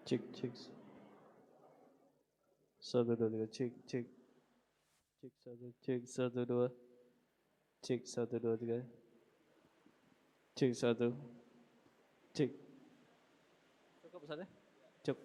Cek cek. Satu dua tiga cek cek. Cek satu cek satu dua. Cek satu dua tiga. Cek satu. Cek. Cukup Ustaz ya? Cuk.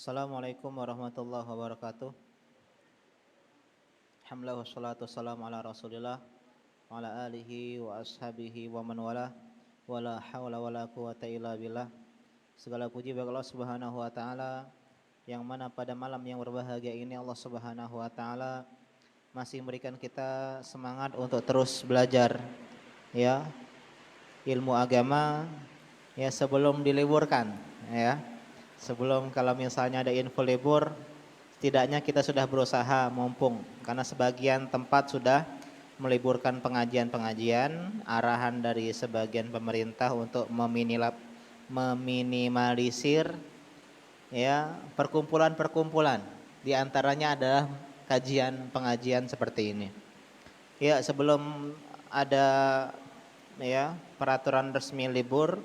Assalamualaikum warahmatullahi wabarakatuh. Alhamdulillah wassalatu wassalamu ala Rasulillah wa ala alihi wa ashabihi wa man wala wala haula wala quwata illa billah. Segala puji bagi Allah Subhanahu wa taala yang mana pada malam yang berbahagia ini Allah Subhanahu wa taala masih memberikan kita semangat untuk terus belajar ya ilmu agama ya sebelum diliburkan ya. Sebelum kalau misalnya ada info libur, setidaknya kita sudah berusaha mumpung karena sebagian tempat sudah meliburkan pengajian-pengajian, arahan dari sebagian pemerintah untuk meminimalisir ya perkumpulan-perkumpulan. Di antaranya adalah kajian pengajian seperti ini. Ya, sebelum ada ya peraturan resmi libur,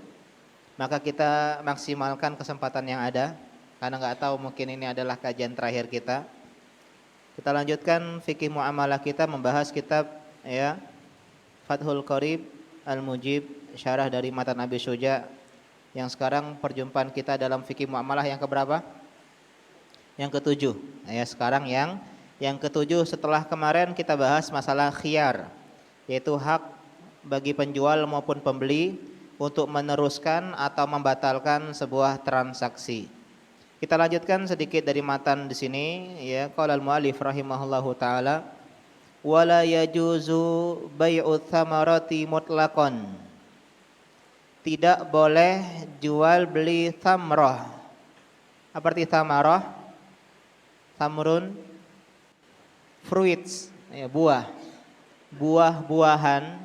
maka kita maksimalkan kesempatan yang ada karena nggak tahu mungkin ini adalah kajian terakhir kita. Kita lanjutkan fikih muamalah kita membahas kitab ya Fathul Qorib Al-Mujib syarah dari matan Abi Syuja yang sekarang perjumpaan kita dalam fikih muamalah yang keberapa? Yang ketujuh. Ya, sekarang yang ketujuh setelah kemarin kita bahas masalah khiyar yaitu hak bagi penjual maupun pembeli untuk meneruskan atau membatalkan sebuah transaksi. Kita lanjutkan sedikit dari matan di sini ya qala al-muallif rahimahullahu taala wala yajuzu bai'u tsamarati mutlaqan. Tidak boleh jual beli thamrah. Apa arti thamarah? Tamrun fruits ya buah. Buah-buahan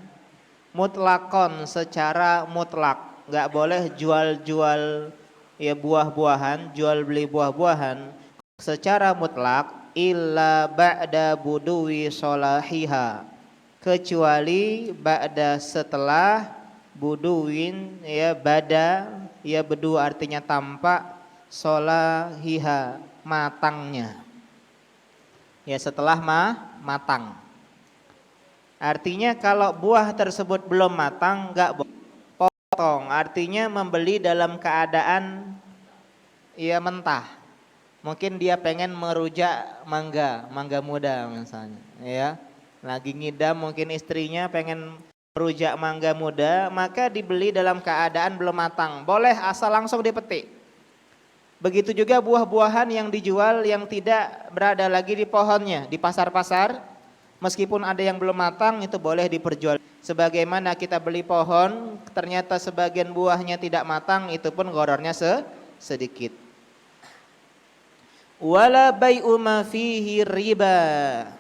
mutlakon secara mutlak, nggak boleh jual-jual ya buah-buahan, jual beli buah-buahan secara mutlak illa ba'da buduwi solahiha, kecuali ba'da setelah buduwin ya bada ya bedu artinya tampak solahiha matangnya ya setelah matang. Artinya kalau buah tersebut belum matang enggak potong. Artinya membeli dalam keadaan ya mentah. Mungkin dia pengen merujak mangga muda misalnya, ya. Lagi ngidam mungkin istrinya pengen merujak mangga muda, maka dibeli dalam keadaan belum matang. Boleh asal langsung dipetik. Begitu juga buah-buahan yang dijual yang tidak berada lagi di pohonnya, di pasar-pasar. Meskipun ada yang belum matang itu boleh diperjual. Sebagaimana kita beli pohon, ternyata sebagian buahnya tidak matang, itu pun gorornya sedikit. Wala bai'u ma fihi riba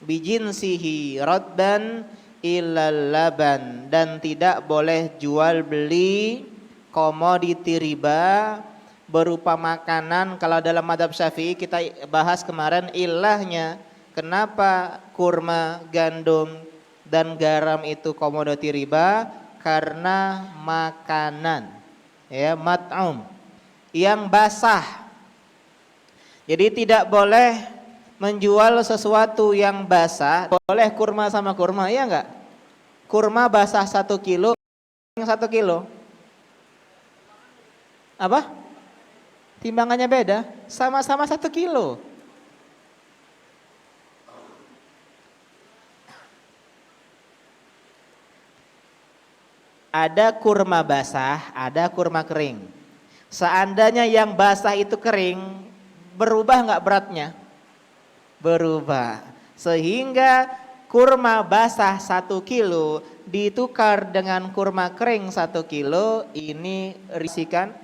bijinsihi radban illal laban, dan tidak boleh jual beli komoditi riba berupa makanan. Kalau dalam mazhab Syafi'i kita bahas kemarin ilahnya kenapa kurma, gandum dan garam itu komoditi riba karena makanan, ya, mat'um, yang basah. Jadi tidak boleh menjual sesuatu yang basah. Boleh kurma sama kurma, iya enggak? Kurma basah 1 kilo, yang 1 kilo. Apa? Timbangannya beda, sama-sama 1 kilo. Ada kurma basah, ada kurma kering. Seandainya yang basah itu kering, berubah nggak beratnya? Berubah. Sehingga kurma basah 1 kilo ditukar dengan kurma kering 1 kilo, ini risikan.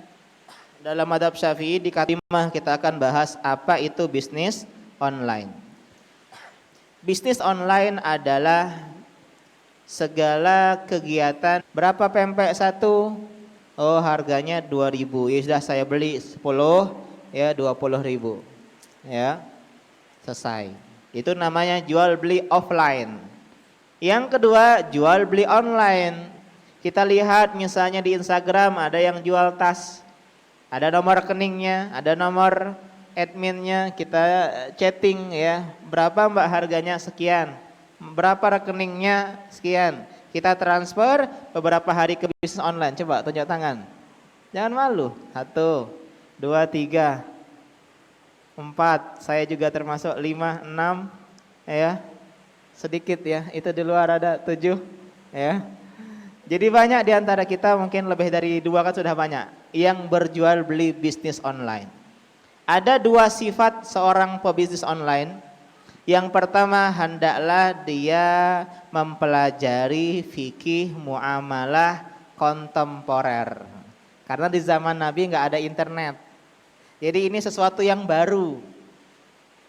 Dalam madhab Syafi'i di katimah kita akan bahas apa itu bisnis online. Bisnis online adalah segala kegiatan. Berapa pempek 1? Oh, harganya 2.000. Ya sudah, saya beli 10, ya 20.000. Ya. Selesai. Itu namanya jual beli offline. Yang kedua, jual beli online. Kita lihat misalnya di Instagram ada yang jual tas. Ada nomor rekeningnya, ada nomor adminnya, kita chatting ya. Berapa Mbak harganya? Sekian. Berapa rekeningnya? Sekian. Kita transfer beberapa hari ke bisnis online. Coba tunjuk tangan. Jangan malu. 1, 2, 3, 4. Saya juga termasuk 5, 6. Ya. Sedikit ya. Itu di luar ada 7. Ya. Jadi banyak di antara kita, mungkin lebih dari 2 kan sudah banyak, yang berjual beli bisnis online. Ada 2 sifat seorang pebisnis online. Yang pertama, hendaklah dia mempelajari fikih muamalah kontemporer. Karena di zaman Nabi nggak ada internet. Jadi ini sesuatu yang baru.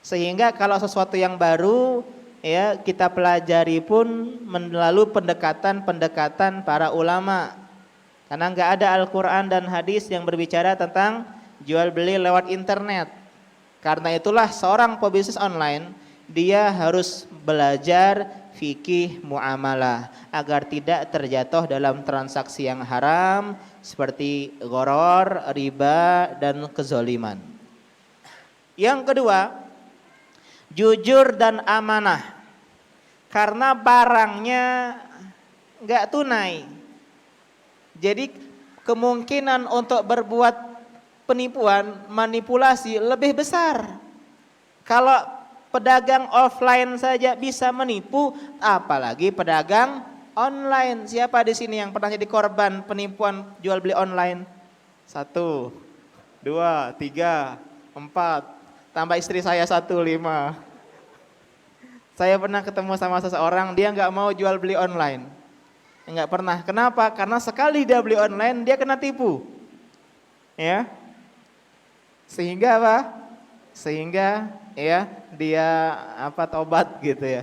Sehingga kalau sesuatu yang baru, ya kita pelajari pun melalui pendekatan-pendekatan para ulama. Karena nggak ada Al-Quran dan hadis yang berbicara tentang jual beli lewat internet. Karena itulah seorang pebisnis online, dia harus belajar fikih muamalah agar tidak terjatuh dalam transaksi yang haram seperti gharar, riba, dan kezaliman. Yang kedua, jujur dan amanah. Karena barangnya nggak tunai, jadi kemungkinan untuk berbuat penipuan, manipulasi lebih besar. Kalau pedagang offline saja bisa menipu, apalagi pedagang online. Siapa di sini yang pernah jadi korban penipuan jual beli online? 1, 2, 3, 4. Tambah istri saya 1, 5. Saya pernah ketemu sama seseorang, dia nggak mau jual beli online. Nggak pernah. Kenapa? Karena sekali dia beli online, dia kena tipu. Ya. Sehingga apa? Sehingga ya dia tobat gitu ya.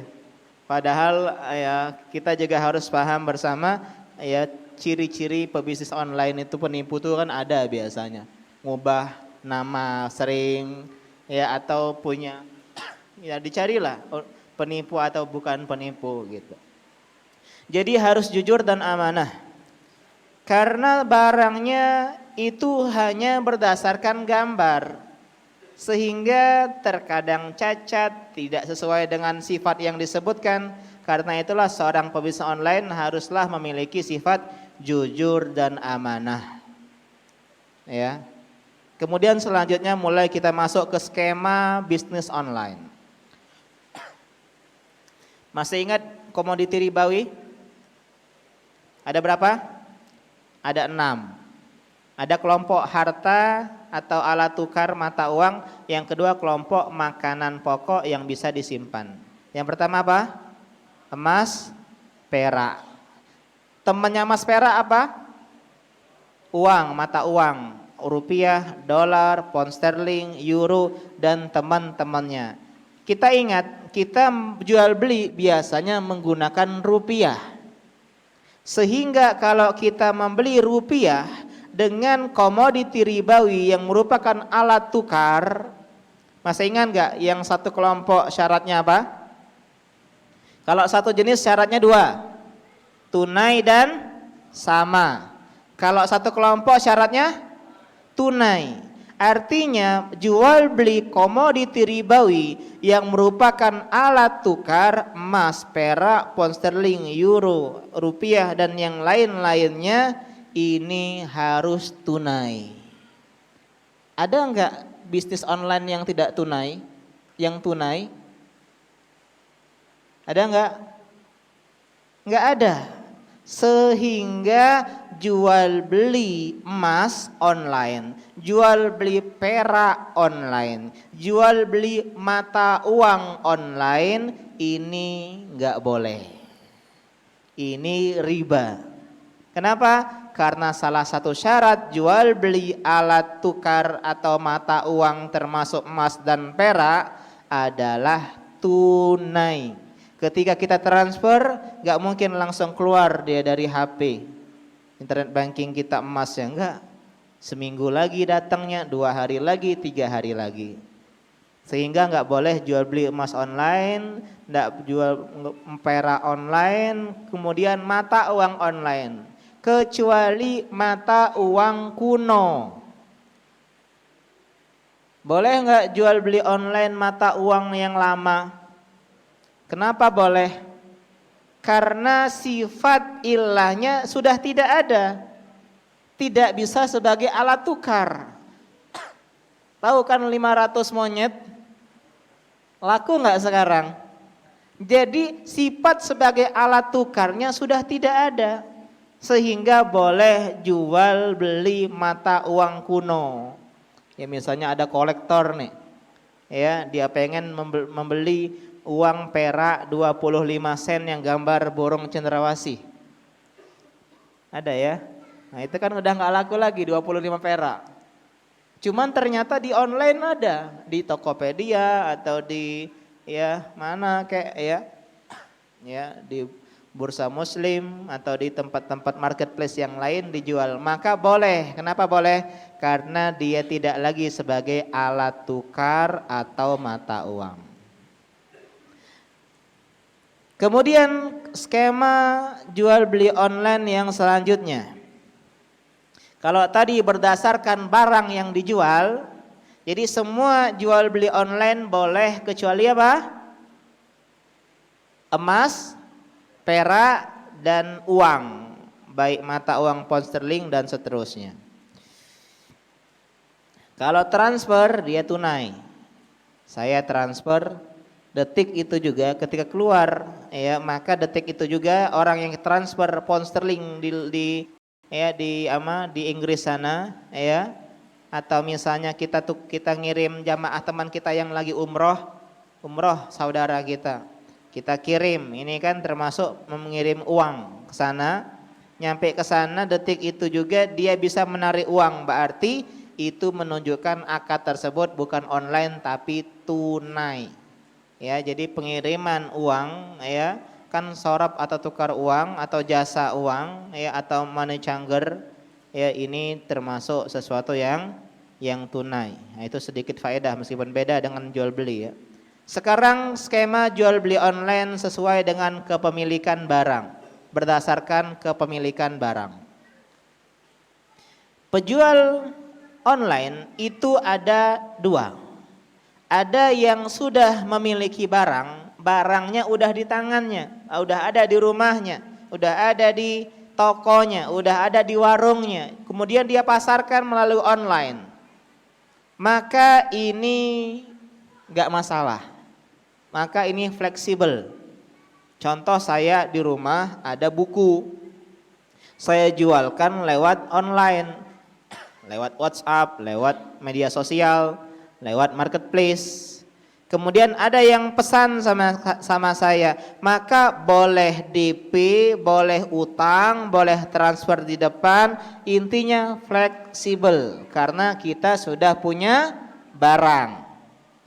Padahal ya kita juga harus paham bersama ya, ciri-ciri pebisnis online itu penipu itu kan ada biasanya. Ngubah nama sering ya, atau punya ya, dicarilah penipu atau bukan penipu gitu. Jadi harus jujur dan amanah. Karena barangnya itu hanya berdasarkan gambar, sehingga terkadang cacat, tidak sesuai dengan sifat yang disebutkan. Karena itulah seorang pebisnis online haruslah memiliki sifat jujur dan amanah. Ya. Kemudian selanjutnya mulai kita masuk ke skema bisnis online. Masih ingat komoditi ribawi? Ada berapa? Ada 6. Ada kelompok harta atau alat tukar mata uang. Yang kedua kelompok makanan pokok yang bisa disimpan. Yang pertama apa? Emas, perak. Temannya emas perak apa? Uang, mata uang. Rupiah, dolar, pound sterling, euro, dan teman-temannya. Kita ingat, kita jual beli biasanya menggunakan rupiah. Sehingga kalau kita membeli rupiah dengan komoditi ribawi yang merupakan alat tukar, masih ingat nggak yang satu kelompok syaratnya apa? Kalau satu jenis syaratnya dua, tunai dan sama. Kalau satu kelompok syaratnya tunai. Artinya jual beli komoditi ribawi yang merupakan alat tukar emas, perak, pound sterling, euro, rupiah dan yang lain-lainnya ini harus tunai. Ada enggak bisnis online yang tidak tunai? Yang tunai? Ada enggak? Enggak ada. Sehingga jual beli emas online, jual beli perak online, jual beli mata uang online ini enggak boleh. Ini riba. Kenapa? Karena salah satu syarat jual beli alat tukar atau mata uang termasuk emas dan perak adalah tunai. Ketika kita transfer, gak mungkin langsung keluar dia dari HP. Internet banking kita emasnya enggak. Seminggu lagi datangnya, 2 hari lagi, 3 hari lagi. Sehingga gak boleh jual beli emas online, gak jual perak online, kemudian mata uang online. Kecuali mata uang kuno. Boleh gak jual beli online mata uang yang lama? Kenapa boleh? Karena sifat ilahnya sudah tidak ada. Tidak bisa sebagai alat tukar. Tahu kan 500 monyet? Laku nggak sekarang? Jadi sifat sebagai alat tukarnya sudah tidak ada. Sehingga boleh jual beli mata uang kuno. Ya misalnya ada kolektor nih. Ya, dia pengen membeli uang perak 25 sen yang gambar burung cendrawasih. Ada ya? Nah itu kan udah gak laku lagi 25 perak. Cuman ternyata di online ada. Di Tokopedia atau di ya mana kayak ya di bursa muslim atau di tempat-tempat marketplace yang lain dijual. Maka boleh. Kenapa boleh? Karena dia tidak lagi sebagai alat tukar atau mata uang. Kemudian skema jual beli online yang selanjutnya. Kalau tadi berdasarkan barang yang dijual, jadi semua jual beli online boleh kecuali apa? Emas, perak, dan uang. Baik mata uang pound sterling dan seterusnya. Kalau transfer dia tunai. Saya transfer detik itu juga ketika keluar ya, maka detik itu juga orang yang transfer pound sterling di Inggris sana ya, atau misalnya kita ngirim jamaah teman kita yang lagi umroh saudara kita kirim, ini kan termasuk mengirim uang ke sana, nyampe ke sana detik itu juga dia bisa menarik uang, berarti itu menunjukkan akad tersebut bukan online tapi tunai. Ya, jadi pengiriman uang ya kan sorab atau tukar uang atau jasa uang ya atau money changer ya, ini termasuk sesuatu yang tunai. Nah, itu sedikit faedah meskipun beda dengan jual beli ya. Sekarang skema jual beli online sesuai dengan kepemilikan barang, berdasarkan kepemilikan barang. Penjual online itu ada dua. Ada yang sudah memiliki barang, barangnya udah di tangannya, udah ada di rumahnya, udah ada di tokonya, udah ada di warungnya. Kemudian dia pasarkan melalui online. Maka ini enggak masalah. Maka ini fleksibel. Contoh saya di rumah ada buku. Saya jualkan lewat online, lewat WhatsApp, lewat media sosial, lewat marketplace. Kemudian ada yang pesan sama saya, maka boleh DP, boleh utang, boleh transfer di depan, intinya fleksibel karena kita sudah punya barang.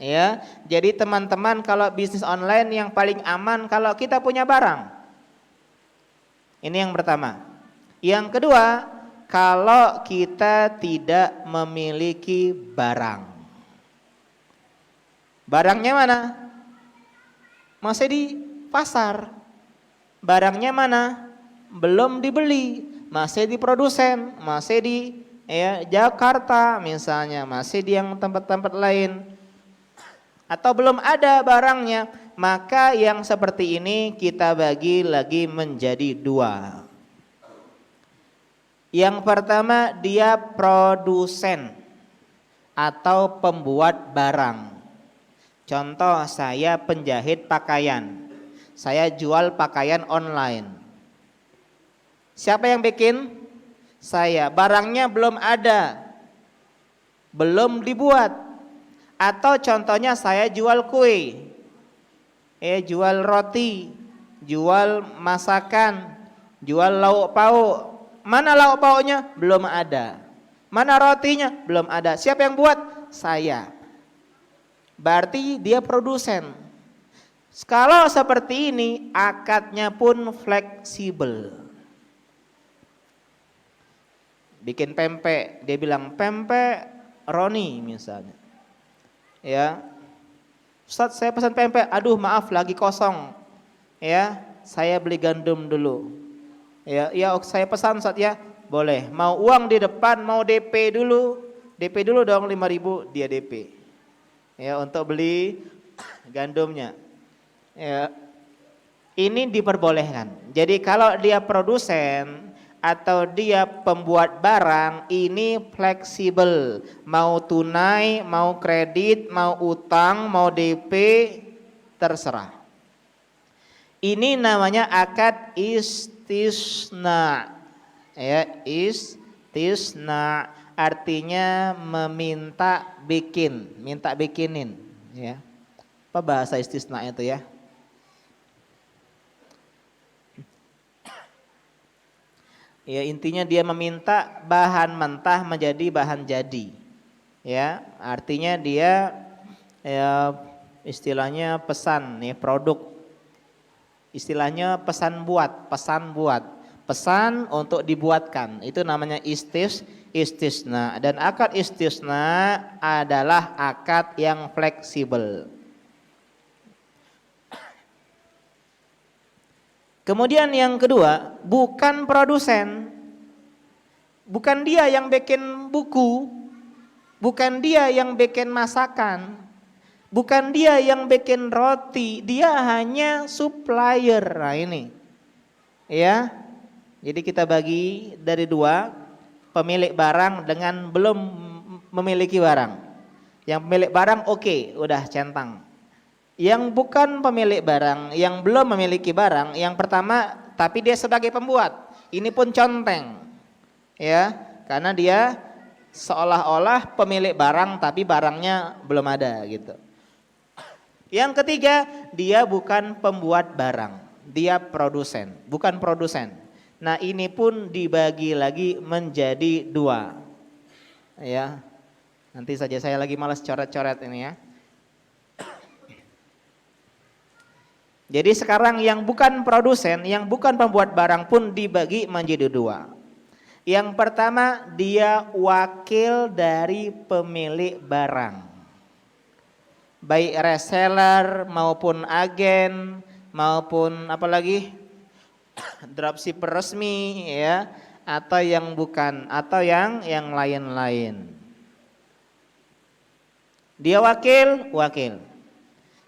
Ya, jadi teman-teman kalau bisnis online yang paling aman kalau kita punya barang. Ini yang pertama. Yang kedua, kalau kita tidak memiliki barang. Barangnya mana? Masih di pasar. Barangnya mana? Belum dibeli, masih di produsen, masih di Jakarta misalnya, masih di yang tempat-tempat lain. Atau belum ada barangnya, maka yang seperti ini kita bagi lagi menjadi dua. Yang pertama dia produsen atau pembuat barang. Contoh, saya penjahit pakaian, saya jual pakaian online. Siapa yang bikin? Saya. Barangnya belum ada, belum dibuat. Atau contohnya saya jual kue, jual roti, jual masakan, jual lauk pauk. Mana lauk pauknya? Belum ada. Mana rotinya? Belum ada. Siapa yang buat? Saya. Berarti dia produsen. Kalau seperti ini, akadnya pun fleksibel. Bikin pempek, dia bilang pempek Roni misalnya. Ya, Ustadz saya pesan pempek, aduh maaf lagi kosong, saya beli gandum dulu. Ya saya pesan Ustadz ya, boleh. Mau uang di depan, mau DP dulu dong 5.000 dia DP. Ya, untuk beli gandumnya. Ya, ini diperbolehkan. Jadi kalau dia produsen atau dia pembuat barang, ini fleksibel, mau tunai, mau kredit, mau utang, mau DP, terserah. Ini namanya akad istisna. Ya, istisna artinya meminta bikin, minta bikinin, ya. Apa bahasa istisna itu ya? Ya, intinya dia meminta bahan mentah menjadi bahan jadi. Ya, artinya dia istilahnya pesan nih produk. Istilahnya pesan buat. Pesan untuk dibuatkan. Itu namanya istisna, dan akad istisna adalah akad yang fleksibel. Kemudian yang kedua, bukan produsen. Bukan dia yang bikin buku, bukan dia yang bikin masakan, bukan dia yang bikin roti, dia hanya supplier. Nah ini. Ya. Jadi kita bagi dari dua, pemilik barang dengan belum memiliki barang. Yang pemilik barang oke, udah centang. Yang bukan pemilik barang, yang belum memiliki barang, yang pertama tapi dia sebagai pembuat, ini pun conteng. Ya, karena dia seolah-olah pemilik barang tapi barangnya belum ada gitu. Yang ketiga, dia bukan pembuat barang, dia produsen, bukan produsen. Nah, ini pun dibagi lagi menjadi dua. Ya. Nanti saja, saya lagi malas coret-coret ini ya. Jadi sekarang yang bukan produsen, yang bukan pembuat barang pun dibagi menjadi dua. Yang pertama, dia wakil dari pemilik barang. Baik reseller maupun agen maupun apalagi dropshipper resmi ya, atau yang bukan, atau yang lain-lain. Dia wakil.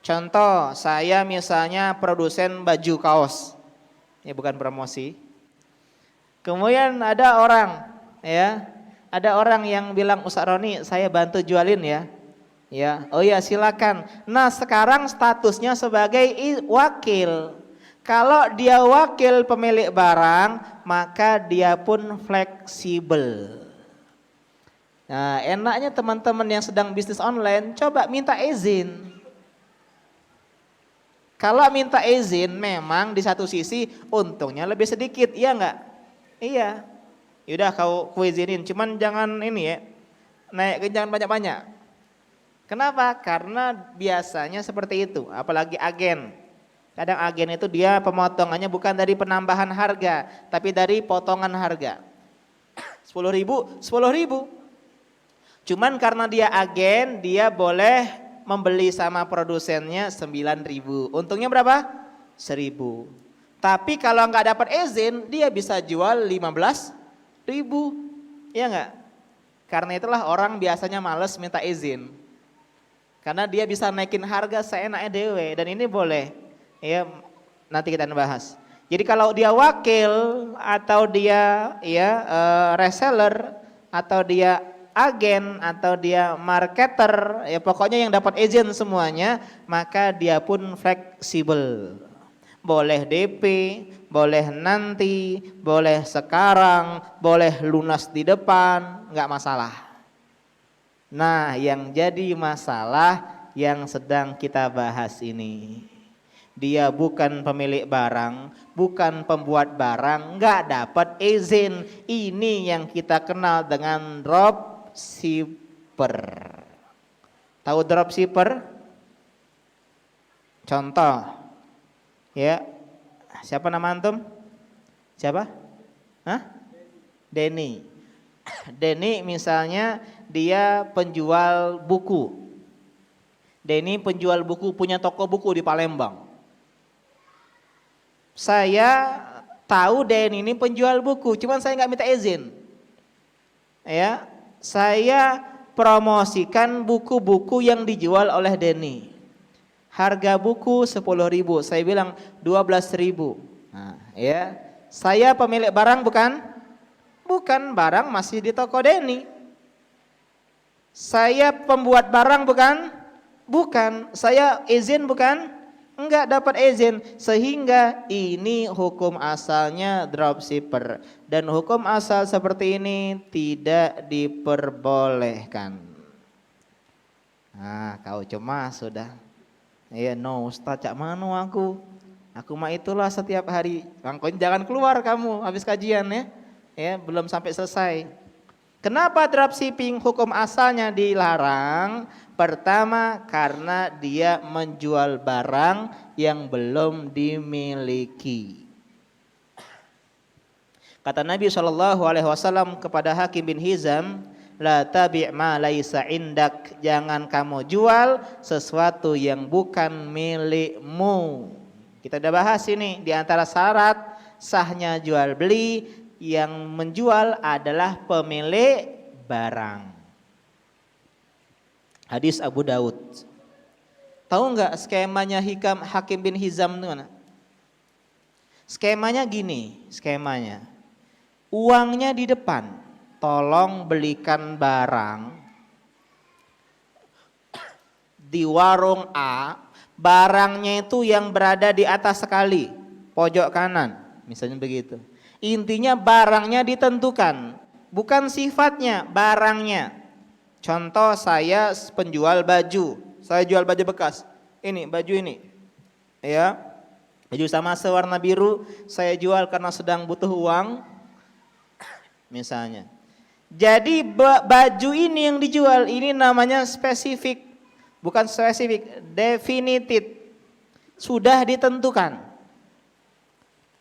Contoh, saya misalnya produsen baju kaos. Ini bukan promosi. Kemudian ada orang yang bilang, Ustaz Roni, saya bantu jualin ya. Ya, oh ya silakan. Nah, sekarang statusnya sebagai wakil. Kalau dia wakil pemilik barang, maka dia pun fleksibel. Nah, enaknya teman-teman yang sedang bisnis online, coba minta izin. Kalau minta izin memang di satu sisi untungnya lebih sedikit, iya enggak? Iya. Yaudah kau izinin, cuman jangan ini ya, jangan banyak-banyak. Kenapa? Karena biasanya seperti itu, apalagi agen. Kadang agen itu dia pemotongannya bukan dari penambahan harga, tapi dari potongan harga. 10.000. Cuman karena dia agen, dia boleh membeli sama produsennya 9.000. Untungnya berapa? 1.000. Tapi kalau nggak dapat izin, dia bisa jual 15.000. Iya nggak? Karena itulah orang biasanya males minta izin. Karena dia bisa naikin harga seenaknya dewe, dan ini boleh. Ya, nanti kita bahas. Jadi kalau dia wakil atau dia reseller atau dia agen atau dia marketer, ya pokoknya yang dapat izin semuanya, maka dia pun fleksibel. Boleh DP, boleh nanti, boleh sekarang, boleh lunas di depan, nggak masalah. Nah, yang jadi masalah yang sedang kita bahas ini. Dia bukan pemilik barang, bukan pembuat barang, nggak dapat izin. Ini yang kita kenal dengan dropshipper. Tahu dropshipper? Contoh, ya, siapa nama antum? Siapa? Hah? Denny. Denny misalnya dia penjual buku. Denny penjual buku, punya toko buku di Palembang. Saya tahu Denny ini penjual buku, cuman saya nggak minta izin. Ya, saya promosikan buku-buku yang dijual oleh Denny. Harga buku 10.000, saya bilang 12.000. Nah, ya, saya pemilik barang bukan? Bukan, barang masih di toko Denny. Saya pembuat barang bukan? Bukan. Saya izin bukan? Enggak dapat izin, sehingga ini hukum asalnya dropshipper, dan hukum asal seperti ini tidak diperbolehkan. Nah, kau cemas sudah. Ya, no Ustaz, cak manu aku mah itulah setiap hari. Pokoknya jangan keluar kamu habis kajian ya. Ya, belum sampai selesai. Kenapa dropshipping hukum asalnya dilarang? Pertama, karena dia menjual barang yang belum dimiliki. Kata Nabi SAW kepada Hakim bin Hizam, la tabi' ma laisa indak, jangan kamu jual sesuatu yang bukan milikmu. Kita udah bahas ini, di antara syarat sahnya jual beli, yang menjual adalah pemilik barang. Hadis Abu Daud. Tahu nggak skemanya Hakim bin Hizam itu mana? Skemanya gini, skemanya. Uangnya di depan, tolong belikan barang di warung A, barangnya itu yang berada di atas sekali, pojok kanan, misalnya begitu. Intinya barangnya ditentukan, bukan sifatnya, barangnya. Contoh, saya penjual baju, saya jual baju bekas. Ini baju ini, ya, baju sama sewarna biru, saya jual karena sedang butuh uang, misalnya. Jadi baju ini yang dijual, ini namanya spesifik, bukan spesifik, definitif, sudah ditentukan.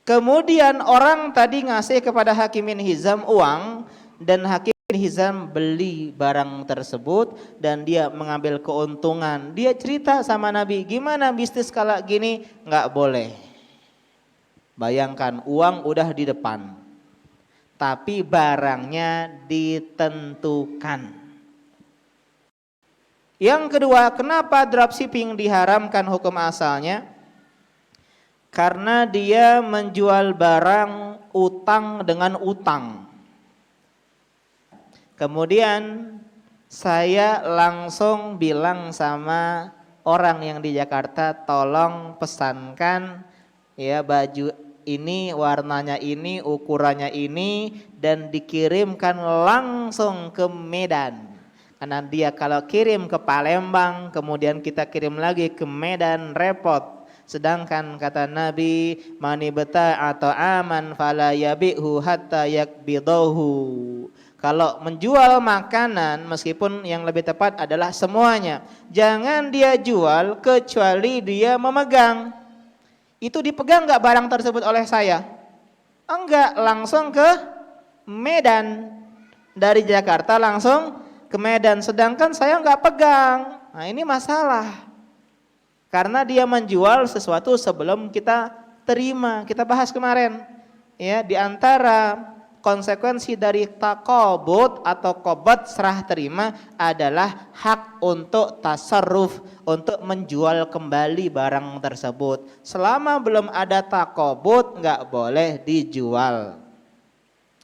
Kemudian orang tadi ngasih kepada Hakim bin Hizam uang, dan Hakim bin Hizam beli barang tersebut dan dia mengambil keuntungan. Dia cerita sama Nabi, gimana bisnis kalau gini? Nggak boleh. Bayangkan, uang udah di depan, tapi barangnya ditentukan. Yang kedua, kenapa dropshipping diharamkan hukum asalnya? Karena dia menjual barang utang dengan utang. Kemudian saya langsung bilang sama orang yang di Jakarta, tolong pesankan ya baju ini, warnanya ini, ukurannya ini, dan dikirimkan langsung ke Medan. Karena dia kalau kirim ke Palembang, kemudian kita kirim lagi ke Medan, repot. Sedangkan kata Nabi, mani beta atau aman fala yabihu hatta yakbidahu. Kalau menjual makanan, meskipun yang lebih tepat adalah semuanya, jangan dia jual kecuali dia memegang. Itu dipegang nggak barang tersebut oleh saya? Enggak, langsung ke Medan. Dari Jakarta langsung ke Medan, sedangkan saya nggak pegang. Nah, ini masalah. Karena dia menjual sesuatu sebelum kita terima. Kita bahas kemarin. Ya, di antara konsekuensi dari taqabud atau qabad serah terima adalah hak untuk tasarruf, untuk menjual kembali barang tersebut. Selama belum ada taqabud nggak boleh dijual.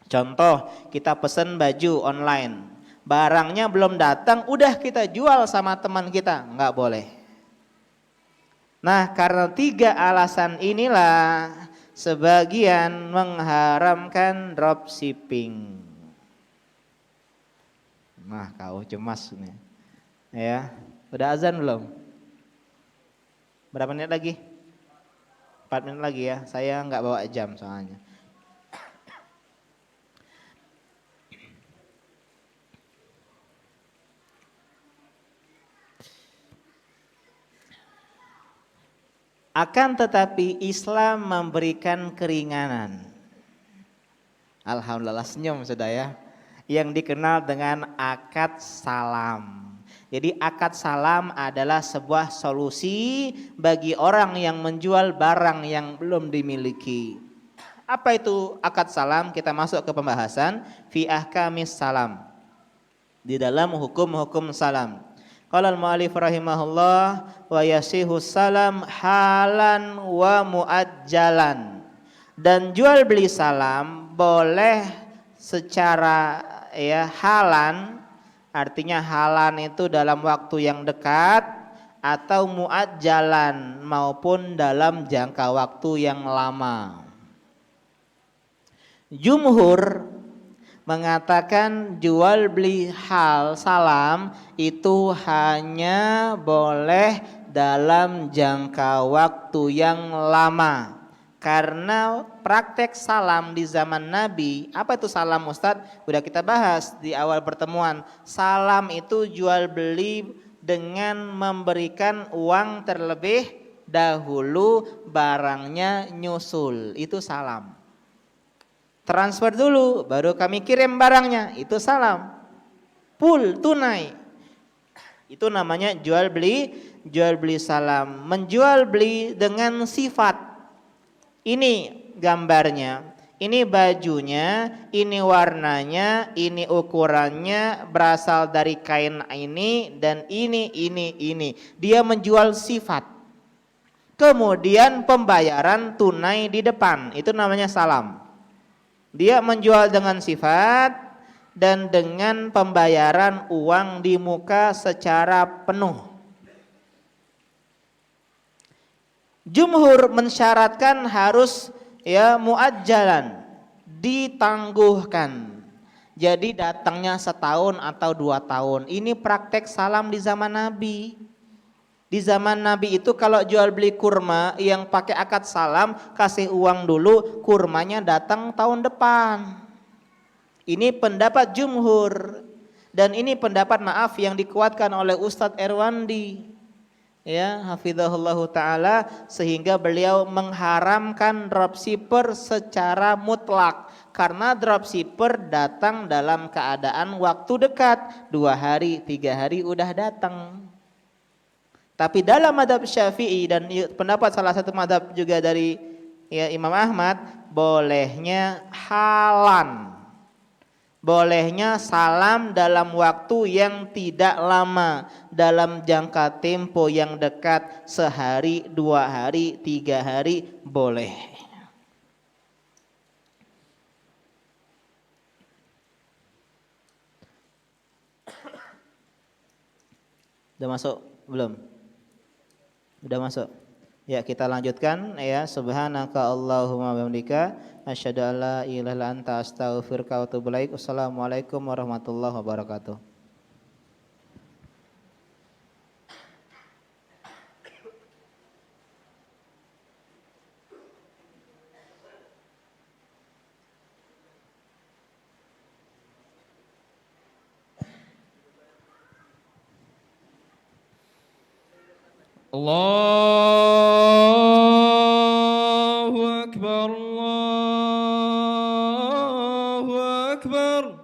Contoh, kita pesen baju online, barangnya belum datang, udah kita jual sama teman kita, nggak boleh. Nah, karena 3 alasan inilah sebagian mengharamkan dropshipping. Nah, kau cemas nih. Ya, udah azan belum? Berapa menit lagi? 4 menit lagi ya. Saya nggak bawa jam soalnya. Akan tetapi Islam memberikan keringanan. Alhamdulillah, senyum sudah ya. Yang dikenal dengan akad salam. Jadi akad salam adalah sebuah solusi bagi orang yang menjual barang yang belum dimiliki. Apa itu akad salam? Kita masuk ke pembahasan fi ahkamis salam. Di dalam hukum-hukum salam. Qala al-mu'allif rahimahullah wa yasihu salam halan wa muajjalan. Dan jual beli salam boleh secara halan, artinya halan itu dalam waktu yang dekat, atau muajjalan maupun dalam jangka waktu yang lama. Jumhur mengatakan jual beli hal salam itu hanya boleh dalam jangka waktu yang lama. Karena praktek salam di zaman Nabi, apa itu salam Ustadz? Udah kita bahas di awal pertemuan. Salam itu jual beli dengan memberikan uang terlebih dahulu, barangnya nyusul. Itu salam. Transfer dulu, baru kami kirim barangnya, itu salam. Full, tunai. Itu namanya jual beli salam. Menjual beli dengan sifat. Ini gambarnya, ini bajunya, ini warnanya, ini ukurannya, berasal dari kain ini, dan ini. Dia menjual sifat. Kemudian pembayaran tunai di depan, itu namanya salam. Dia menjual dengan sifat dan dengan pembayaran uang di muka secara penuh. Jumhur mensyaratkan harus muajjalan, ditangguhkan. Jadi datangnya setahun atau 2 tahun. Ini praktek salam di zaman Nabi. Di zaman Nabi itu kalau jual beli kurma yang pakai akad salam, kasih uang dulu, kurmanya datang tahun depan. Ini pendapat jumhur. Dan ini pendapat yang dikuatkan oleh Ustadz Erwandi. Ya, hafizahullahu ta'ala, sehingga beliau mengharamkan dropshipper secara mutlak. Karena dropshipper datang dalam keadaan waktu dekat, 2 hari, 3 hari udah datang. Tapi dalam mazhab Syafi'i dan pendapat salah satu mazhab juga dari Imam Ahmad, bolehnya halan. Bolehnya salam dalam waktu yang tidak lama, dalam jangka tempo yang dekat, sehari, 2 hari, 3 hari boleh. Udah masuk belum? Udah masuk. Ya, kita lanjutkan ya. Subhanaka Allahumma wa bihamdika asyhadu an la ilaha illa anta astaghfiruka wa atubu ilaik. Assalamualaikum warahmatullahi wabarakatuh. Allahu Akbar, Allahu Akbar,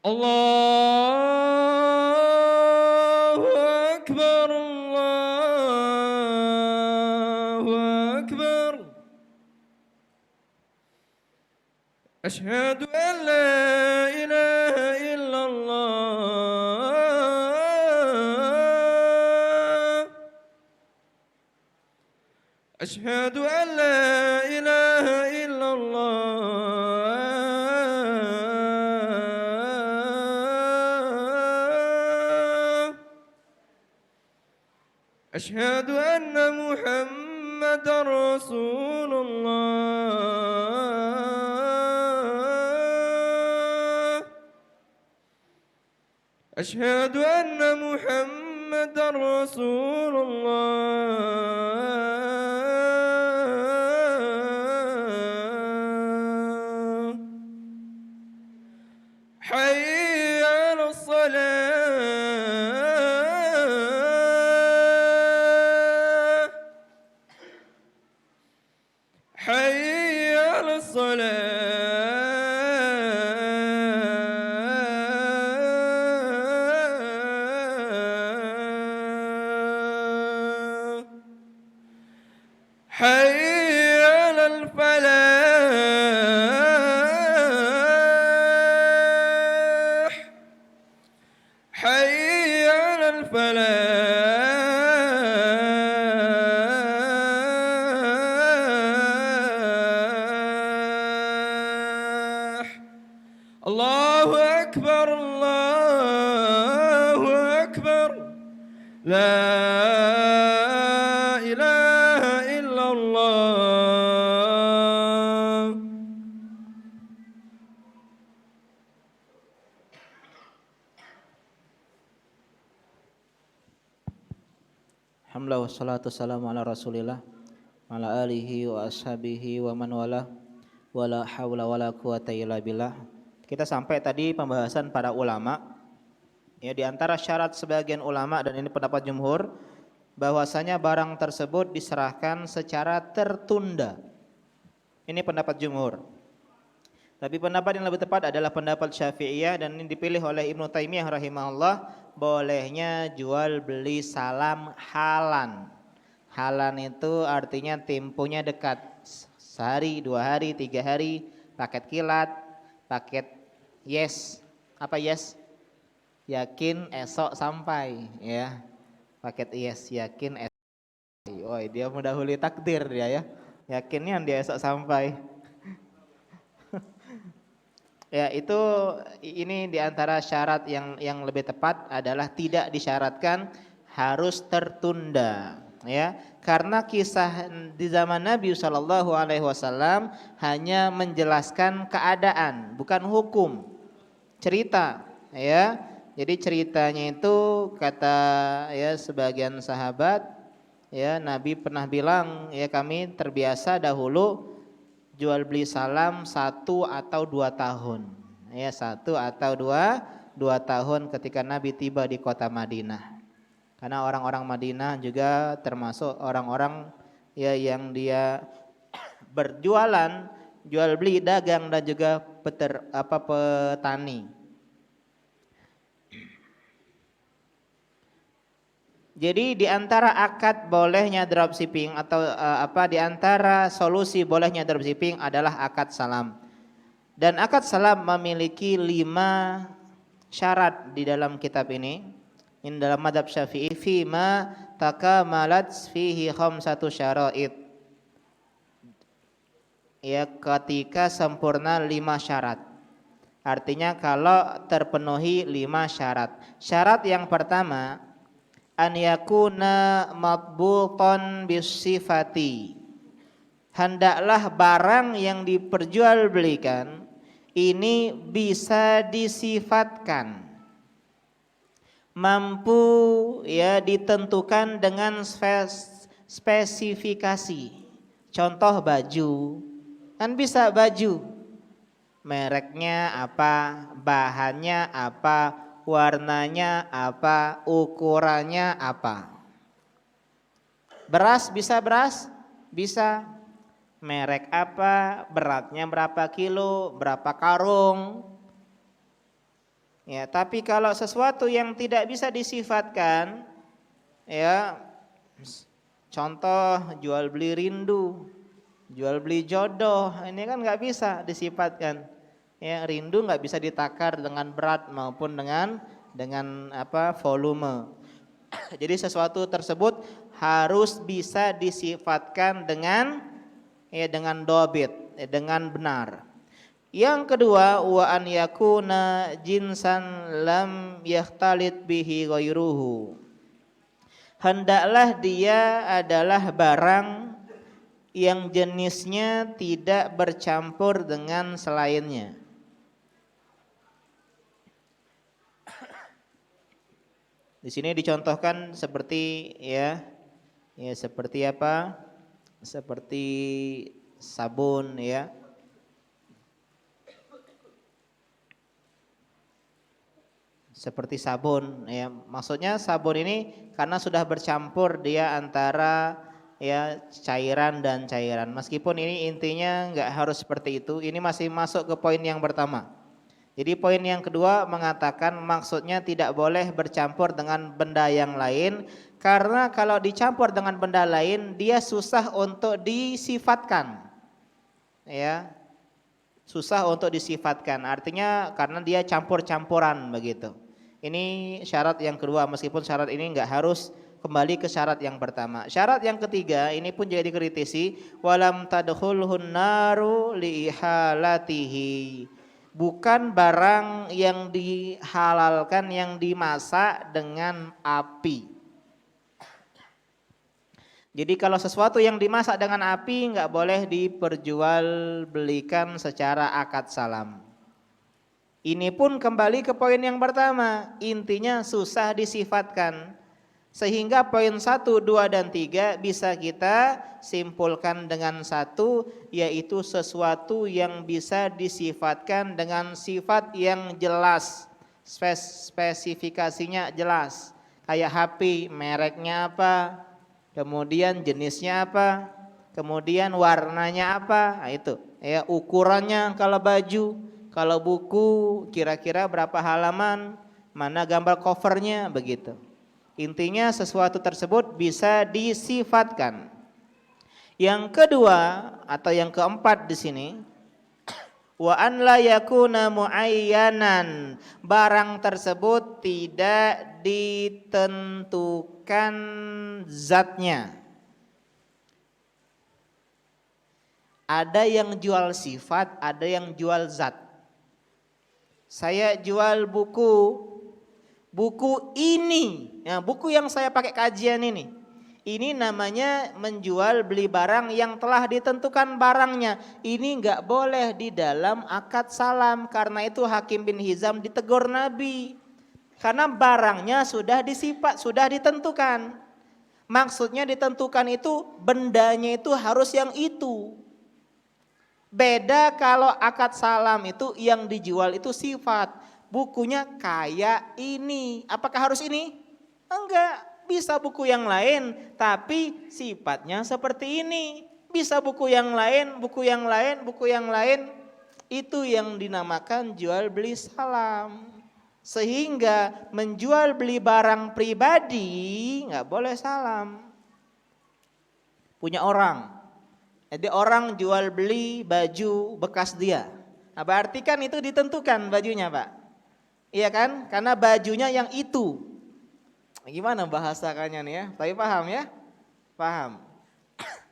Allahu أشهد أن لا إله إلا الله أشهد أن لا إله إلا الله أشهد أن محمد رسول الله أشهد أن محمد رسول الله حي على الصلاة حي على الصلاة حي على الفلاح حي على الفلاح الله أكبر الله أكبر لا إله إلا الله Alhamdulillah wassalatu wassalamu ala Rasulillah wa ala alihi wa ashabihi wa man wala wala haula wala quwata illa billah. Kita sampai tadi pembahasan para ulama. Ya, di antara syarat sebagian ulama dan ini pendapat jumhur bahwasanya barang tersebut diserahkan secara tertunda. Ini pendapat jumhur. Tapi pendapat yang lebih tepat adalah pendapat Syafi'iyah dan ini dipilih oleh Ibnu Taimiyah rahimahullah, bolehnya jual beli salam halan. Halan itu artinya temponya dekat, sehari, 2 hari, 3 hari, paket kilat, paket yes. Apa yes? Yakin esok sampai, ya. Paket yes, yakin esok. Oh, dia mendahului takdir dia ya. Yakinnya dia esok sampai. Ya, itu ini diantara syarat yang lebih tepat adalah tidak disyaratkan harus tertunda, ya. Karena kisah di zaman Nabi Shallallahu Alaihi Wasallam hanya menjelaskan keadaan, bukan hukum, cerita, ya. Jadi ceritanya itu kata ya sebagian sahabat, ya Nabi pernah bilang ya kami terbiasa dahulu jual beli salam 1 atau 2 tahun, ya 1 atau 2 tahun ketika Nabi tiba di kota Madinah. Karena orang-orang Madinah juga termasuk orang-orang ya yang dia berjualan, jual beli, dagang dan juga petani. Jadi di antara akad bolehnya dropshipping atau di antara solusi bolehnya dropshipping adalah akad salam. Dan akad salam memiliki 5 syarat di dalam kitab ini. Ini dalam mazhab Syafi'i fima takamalat fihi khamsatu syara'id. Ya, ketika sempurna 5 syarat. Artinya kalau terpenuhi 5 syarat. Syarat yang pertama, an yakuna matbutan bisifati. Hendaklah barang yang diperjualbelikan ini bisa disifatkan, mampu ya ditentukan dengan spesifikasi. Contoh baju, kan bisa baju, mereknya apa, bahannya apa, warnanya apa, ukurannya apa. Beras bisa beras? Bisa. Merek apa, beratnya berapa kilo, berapa karung. Ya, tapi kalau sesuatu yang tidak bisa disifatkan, ya contoh jual beli rindu, jual beli jodoh, ini kan nggak bisa disifatkan. Ya, rindu nggak bisa ditakar dengan berat maupun dengan volume. Jadi sesuatu tersebut harus bisa disifatkan dengan dobit, dengan benar. Yang kedua, wa an yakuna jinsan lam yahtalit bihi ghairuhu. Hendaklah dia adalah barang yang jenisnya tidak bercampur dengan selainnya. Di sini dicontohkan seperti seperti apa? Seperti sabun ya. Seperti sabun ya. Maksudnya sabun ini karena sudah bercampur dia antara ya cairan dan cairan. Meskipun ini intinya enggak harus seperti itu. Ini masih masuk ke poin yang pertama. Jadi poin yang kedua mengatakan maksudnya tidak boleh bercampur dengan benda yang lain, karena kalau dicampur dengan benda lain dia susah untuk disifatkan. Ya. Susah untuk disifatkan. Artinya karena dia campur-campuran begitu. Ini syarat yang kedua, meskipun syarat ini enggak harus kembali ke syarat yang pertama. Syarat yang ketiga ini pun jadi dikritisi, walam tadkhulhun naru liihalatihi. Bukan barang yang dihalalkan yang dimasak dengan api. Jadi kalau sesuatu yang dimasak dengan api enggak boleh diperjualbelikan secara akad salam. Ini pun kembali ke poin yang pertama, intinya susah disifatkan. Sehingga poin 1, 2, dan 3 bisa kita simpulkan dengan satu, yaitu sesuatu yang bisa disifatkan dengan sifat yang jelas, spesifikasinya jelas. Kayak HP, mereknya apa, kemudian jenisnya apa, kemudian warnanya apa, nah itu. Ya, ukurannya kalau baju, kalau buku kira-kira berapa halaman, mana gambar covernya, begitu. Intinya sesuatu tersebut bisa disifatkan. Yang kedua atau yang keempat di sini, wa an la yakuna muayyanan, barang tersebut tidak ditentukan zatnya. Ada yang jual sifat, ada yang jual zat. Saya jual buku ini, ya, buku yang saya pakai kajian ini namanya menjual beli barang yang telah ditentukan barangnya. Ini enggak boleh di dalam akad salam, karena itu Hakim bin Hizam ditegur Nabi. Karena barangnya sudah ditentukan. Maksudnya ditentukan itu bendanya itu harus yang itu. Beda kalau akad salam itu yang dijual itu sifat. Bukunya kayak ini. Apakah harus ini? Enggak. Bisa buku yang lain, tapi sifatnya seperti ini. Bisa buku yang lain, buku yang lain, buku yang lain. Itu yang dinamakan jual beli salam. Sehingga menjual beli barang pribadi nggak boleh salam. Punya orang. Jadi orang jual beli baju bekas dia. Nah, berarti kan itu ditentukan bajunya, Pak. Iya kan? Karena bajunya yang itu. Gimana bahasakannya nih ya? Tapi paham ya? Paham.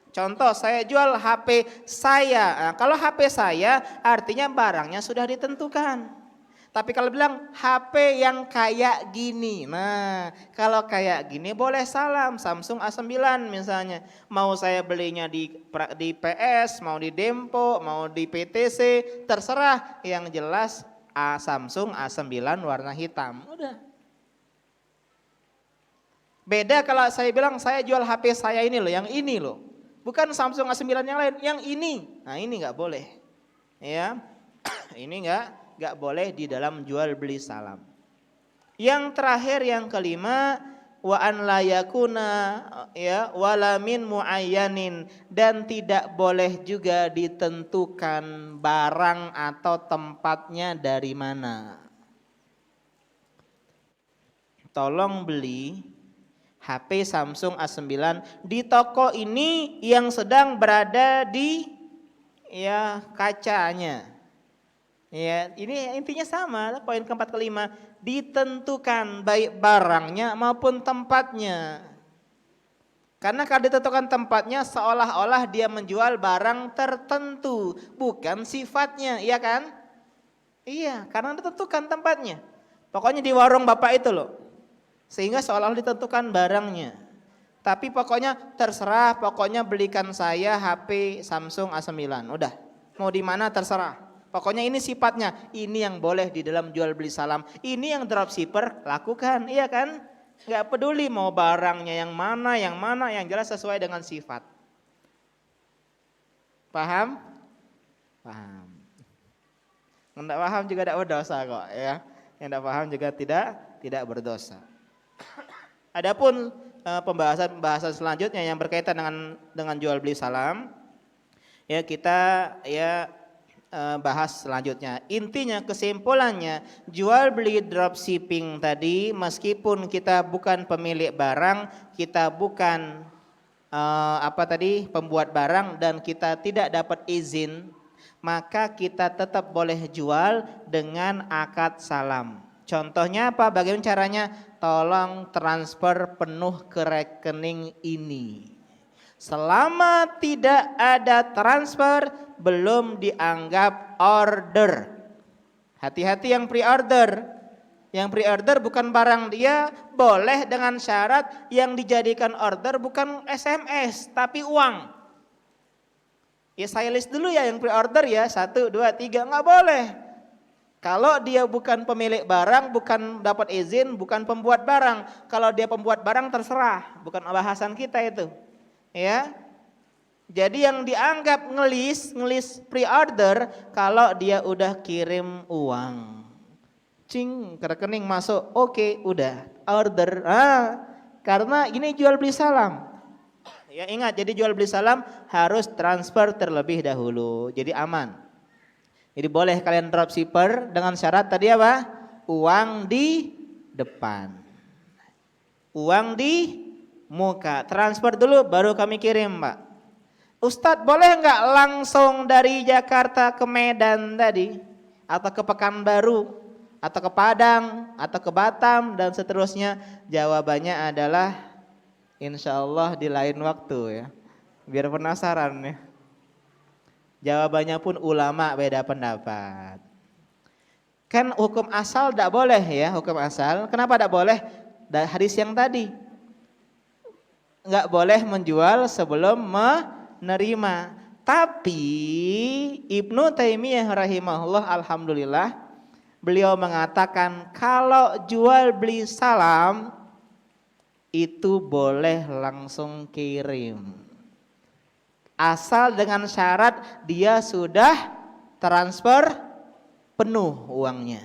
Contoh, saya jual HP saya. Nah, kalau HP saya artinya barangnya sudah ditentukan. Tapi kalau bilang HP yang kayak gini. Nah, kalau kayak gini boleh salam. Samsung A9 misalnya. Mau saya belinya di PS, mau di Dempo, mau di PTC, terserah. Yang jelas Samsung A9 warna hitam. Udah. Beda kalau saya bilang saya jual HP saya ini loh, yang ini loh. Bukan Samsung A9 yang lain, yang ini. Nah, ini enggak boleh. Ya. Ini enggak boleh di dalam jual beli salam. Yang terakhir yang kelima, wa an la yakuna ya wala min muayyanin, dan tidak boleh juga ditentukan barang atau tempatnya dari mana. Tolong beli HP Samsung A9 di toko ini yang sedang berada di ya kacanya. Ya, ini intinya sama. Poin keempat kelima, ditentukan baik barangnya maupun tempatnya. Karena kalau ditentukan tempatnya seolah-olah dia menjual barang tertentu, bukan sifatnya, iya kan? Iya, karena ditentukan tempatnya. Pokoknya di warung bapak itu loh. Sehingga seolah-olah ditentukan barangnya. Tapi pokoknya terserah, pokoknya belikan saya HP Samsung A9. Udah, mau di mana terserah. Pokoknya ini sifatnya, ini yang boleh di dalam jual beli salam. Ini yang dropshipper lakukan, iya kan? Nggak peduli mau barangnya yang mana, yang jelas sesuai dengan sifat. Paham? Paham. Nggak paham juga tidak berdosa kok ya. Yang tidak paham juga tidak berdosa. Adapun pembahasan selanjutnya yang berkaitan dengan jual beli salam, ya kita bahas selanjutnya. Intinya kesimpulannya, jual beli dropshipping tadi meskipun kita bukan pemilik barang, kita bukan pembuat barang dan kita tidak dapat izin, maka kita tetap boleh jual dengan akad salam. Contohnya apa? Bagaimana caranya? Tolong transfer penuh ke rekening ini. Selama tidak ada transfer, belum dianggap order. Hati-hati yang pre-order. Yang pre-order bukan barang dia, boleh dengan syarat yang dijadikan order bukan SMS, tapi uang. Ya saya list dulu ya yang pre-order ya, 1, 2, 3, nggak boleh. Kalau dia bukan pemilik barang, bukan dapat izin, bukan pembuat barang. Kalau dia pembuat barang terserah, bukan bahasan kita itu. Ya. Jadi yang dianggap ngelis pre-order kalau dia udah kirim uang. Cing, ke rekening masuk, oke, udah order. Karena ini jual beli salam. Ya ingat, jadi jual beli salam harus transfer terlebih dahulu. Jadi aman. Jadi boleh kalian dropshipper dengan syarat tadi apa? Uang di depan. Uang di muka. Transfer dulu baru kami kirim, Pak. Ustadz boleh nggak langsung dari Jakarta ke Medan tadi? Atau ke Pekanbaru? Atau ke Padang? Atau ke Batam? Dan seterusnya. Jawabannya adalah insya Allah di lain waktu ya. Biar penasaran ya. Jawabannya pun ulama beda pendapat. Kan hukum asal tidak boleh ya, hukum asal. Kenapa tidak boleh? Hadis yang tadi. Nggak boleh menjual sebelum menerima. Tapi Ibnu Taimiyah rahimahullah alhamdulillah beliau mengatakan kalau jual beli salam itu boleh langsung kirim. Asal dengan syarat dia sudah transfer penuh uangnya.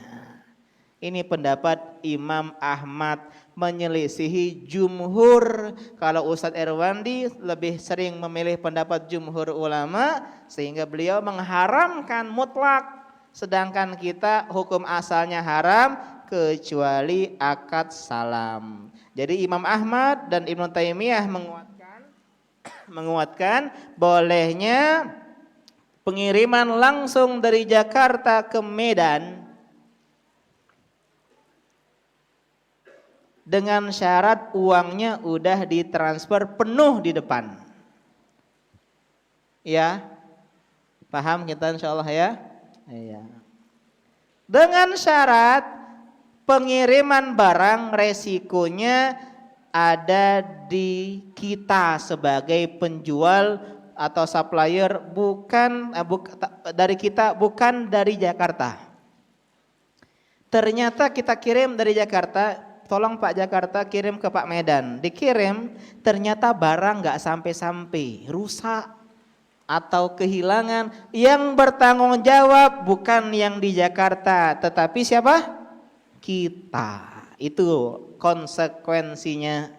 Ini pendapat Imam Ahmad menyelisihi jumhur. Kalau Ustadz Erwandi lebih sering memilih pendapat jumhur ulama sehingga beliau mengharamkan mutlak. Sedangkan kita hukum asalnya haram kecuali akad salam. Jadi Imam Ahmad dan Ibnu Taimiyah menguatkan bolehnya pengiriman langsung dari Jakarta ke Medan dengan syarat uangnya udah ditransfer penuh di depan. Ya, paham kita insyaallah ya? Iya. Dengan syarat pengiriman barang resikonya ada di kita sebagai penjual atau supplier, bukan dari Jakarta. Ternyata kita kirim dari Jakarta, tolong Pak Jakarta kirim ke Pak Medan. Dikirim, ternyata barang nggak sampai-sampai, rusak atau kehilangan. Yang bertanggung jawab bukan yang di Jakarta, tetapi siapa? Kita. Itu konsekuensinya.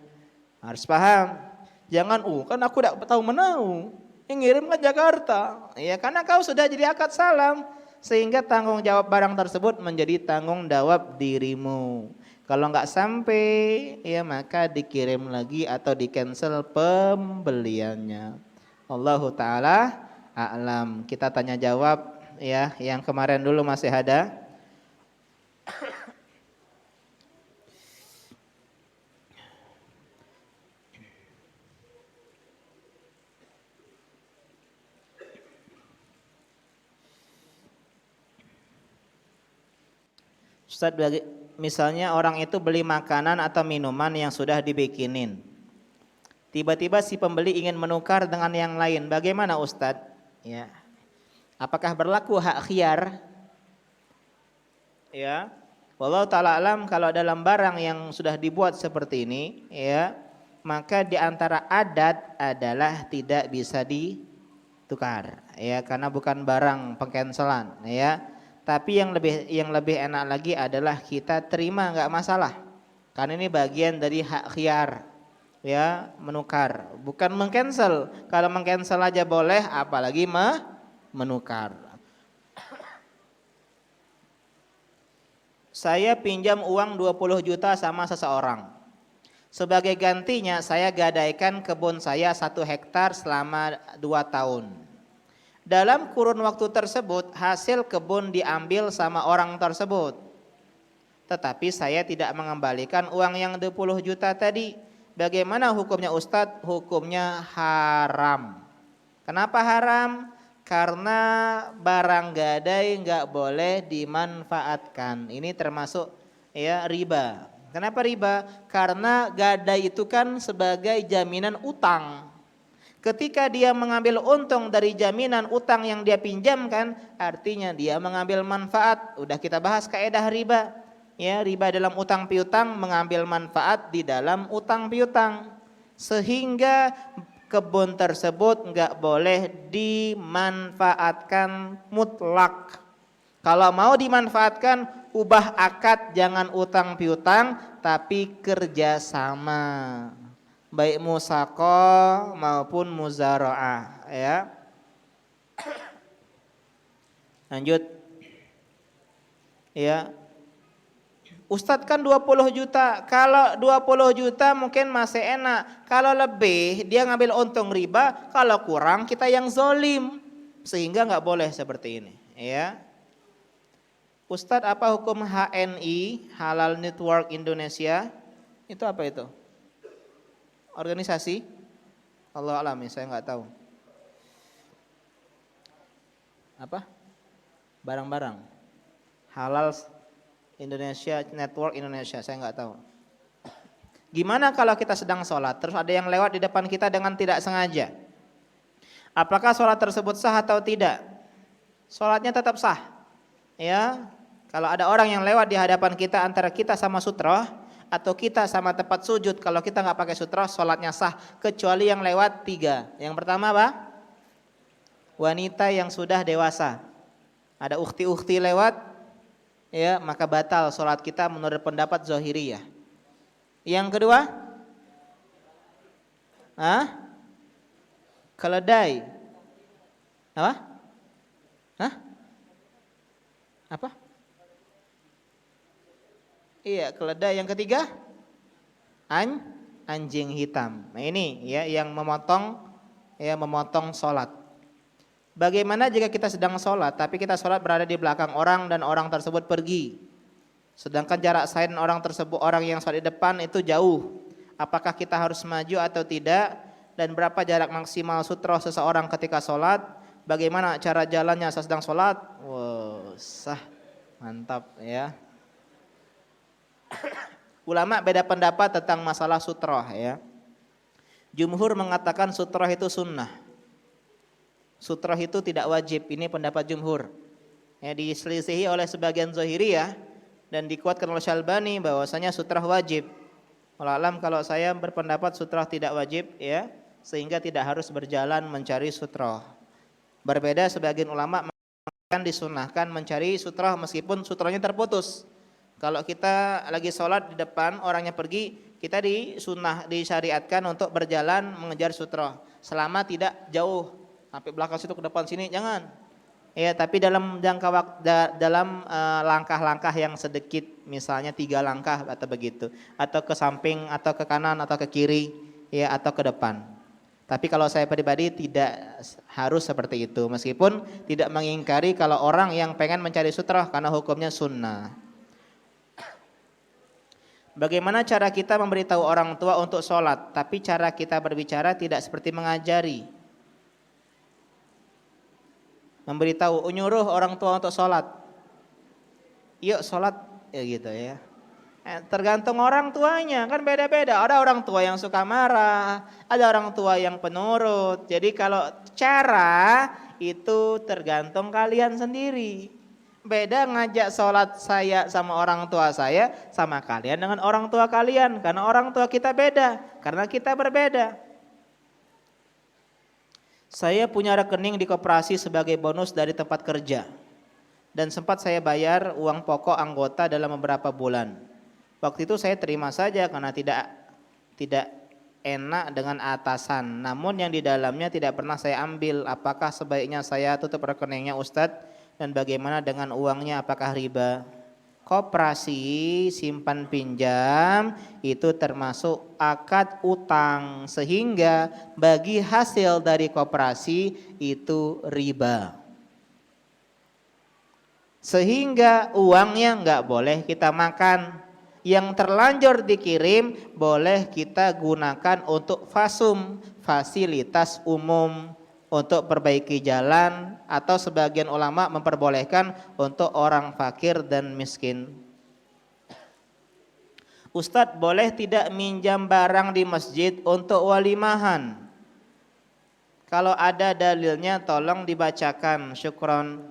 Harus paham. Jangan, kan aku tidak tahu menau. Yang ngirim kan Jakarta. Ya, karena kau sudah jadi akad salam. Sehingga tanggung jawab barang tersebut menjadi tanggung jawab dirimu. Kalau nggak sampai, ya maka dikirim lagi atau di cancel pembeliannya. Allahu ta'ala a'lam. Kita tanya jawab ya, yang kemarin dulu masih ada. Ustadz, misalnya orang itu beli makanan atau minuman yang sudah dibikinin. Tiba-tiba si pembeli ingin menukar dengan yang lain. Bagaimana Ustadz? Ya. Apakah berlaku hak khiyar? Ya. Wallahu ta'ala alam, kalau dalam barang yang sudah dibuat seperti ini, ya, maka di antara adat adalah tidak bisa ditukar, ya, karena bukan barang pengcancelan, ya. Tapi yang lebih enak lagi adalah kita terima, nggak masalah. Karena ini bagian dari hak khiyar, ya, menukar, bukan mengcancel. Kalau mengcancel aja boleh, apalagi menukar. Saya pinjam uang 20 juta sama seseorang. Sebagai gantinya saya gadaikan kebun saya 1 hektar selama 2 tahun. Dalam kurun waktu tersebut hasil kebun diambil sama orang tersebut. Tetapi saya tidak mengembalikan uang yang 20 juta tadi. Bagaimana hukumnya Ustadz? Hukumnya haram. Kenapa haram? Karena barang gadai nggak boleh dimanfaatkan. Ini termasuk, ya, riba. Kenapa riba? Karena gadai itu kan sebagai jaminan utang. Ketika dia mengambil untung dari jaminan utang yang dia pinjamkan, artinya dia mengambil manfaat. Udah kita bahas kaidah riba. Ya, riba dalam utang piutang, mengambil manfaat di dalam utang piutang. Sehingga kebun tersebut nggak boleh dimanfaatkan mutlak. Kalau mau dimanfaatkan, ubah akad, jangan utang piutang, tapi kerjasama, baik musaqah maupun muzara'ah, ya. Lanjut, ya. Ustadz kan 20 juta, kalau 20 juta mungkin masih enak. Kalau lebih dia ngambil untung riba, kalau kurang kita yang zolim. Sehingga nggak boleh seperti ini, ya. Ustadz, apa hukum HNI, Halal Network Indonesia? Itu apa itu? Organisasi? Allah alam, saya nggak tahu. Apa? Barang-barang halal Indonesia, Network Indonesia, saya nggak tahu. Gimana kalau kita sedang sholat, terus ada yang lewat di depan kita dengan tidak sengaja? Apakah sholat tersebut sah atau tidak? Sholatnya tetap sah, ya. Kalau ada orang yang lewat di hadapan kita, antara kita sama sutroh, atau kita sama tempat sujud, kalau kita nggak pakai sutroh, sholatnya sah, kecuali yang lewat 3. Yang pertama apa? Wanita yang sudah dewasa. Ada ukhti-ukhti lewat, ya, maka batal sholat kita menurut pendapat Zahiriyah. Yang kedua, keledai. Apa? Apa? Iya, keledai. Yang ketiga, anjing hitam. Nah ini, ya, yang memotong sholat. Bagaimana jika kita sedang sholat, tapi kita sholat berada di belakang orang dan orang tersebut pergi, sedangkan jarak saya dan orang tersebut, orang yang sholat di depan itu jauh. Apakah kita harus maju atau tidak? Dan berapa jarak maksimal sutroh seseorang ketika sholat? Bagaimana cara jalannya saat sedang sholat? Wow, sah, mantap, ya. Ulama beda pendapat tentang masalah sutroh, ya. Jumhur mengatakan sutroh itu sunnah. Sutroh itu tidak wajib, ini pendapat jumhur. Ya, diselisihi oleh sebagian Zahiriyah dan dikuatkan oleh Syalbani bahwasanya sutroh wajib. Wallahu alam, kalau saya berpendapat sutroh tidak wajib, ya, sehingga tidak harus berjalan mencari sutroh. Berbeda sebagian ulama mengatakan disunahkan mencari sutroh meskipun sutrohnya terputus. Kalau kita lagi sholat di depan, orangnya pergi, kita disyariatkan untuk berjalan mengejar sutroh selama tidak jauh. Sampai belakang situ ke depan sini jangan. Ya, tapi dalam jangka waktu, dalam langkah-langkah yang sedikit, misalnya 3 langkah atau begitu, atau ke samping atau ke kanan atau ke kiri, ya, atau ke depan. Tapi kalau saya pribadi tidak harus seperti itu, meskipun tidak mengingkari kalau orang yang pengen mencari sutrah karena hukumnya sunnah. Bagaimana cara kita memberitahu orang tua untuk sholat, tapi cara kita berbicara tidak seperti mengajari. Memberitahu, nyuruh orang tua untuk sholat. Yuk sholat, ya gitu ya. Tergantung orang tuanya, kan beda-beda. Ada orang tua yang suka marah, ada orang tua yang penurut. Jadi kalau cara itu tergantung kalian sendiri. Beda ngajak sholat saya sama orang tua saya, sama kalian dengan orang tua kalian. Karena orang tua kita beda, karena kita berbeda. Saya punya rekening di koperasi sebagai bonus dari tempat kerja. Dan sempat saya bayar uang pokok anggota dalam beberapa bulan. Waktu itu saya terima saja karena tidak enak dengan atasan. Namun yang di dalamnya tidak pernah saya ambil. Apakah sebaiknya saya tutup rekeningnya Ustadz? Dan bagaimana dengan uangnya? Apakah riba? Koperasi simpan pinjam itu termasuk akad utang. Sehingga bagi hasil dari koperasi itu riba. Sehingga uangnya nggak boleh kita makan. Yang terlanjur dikirim boleh kita gunakan untuk fasum, fasilitas umum, untuk perbaiki jalan, atau sebagian ulama memperbolehkan untuk orang fakir dan miskin. Ustadz, boleh tidak minjam barang di masjid untuk walimahan? Kalau ada dalilnya tolong dibacakan, syukron.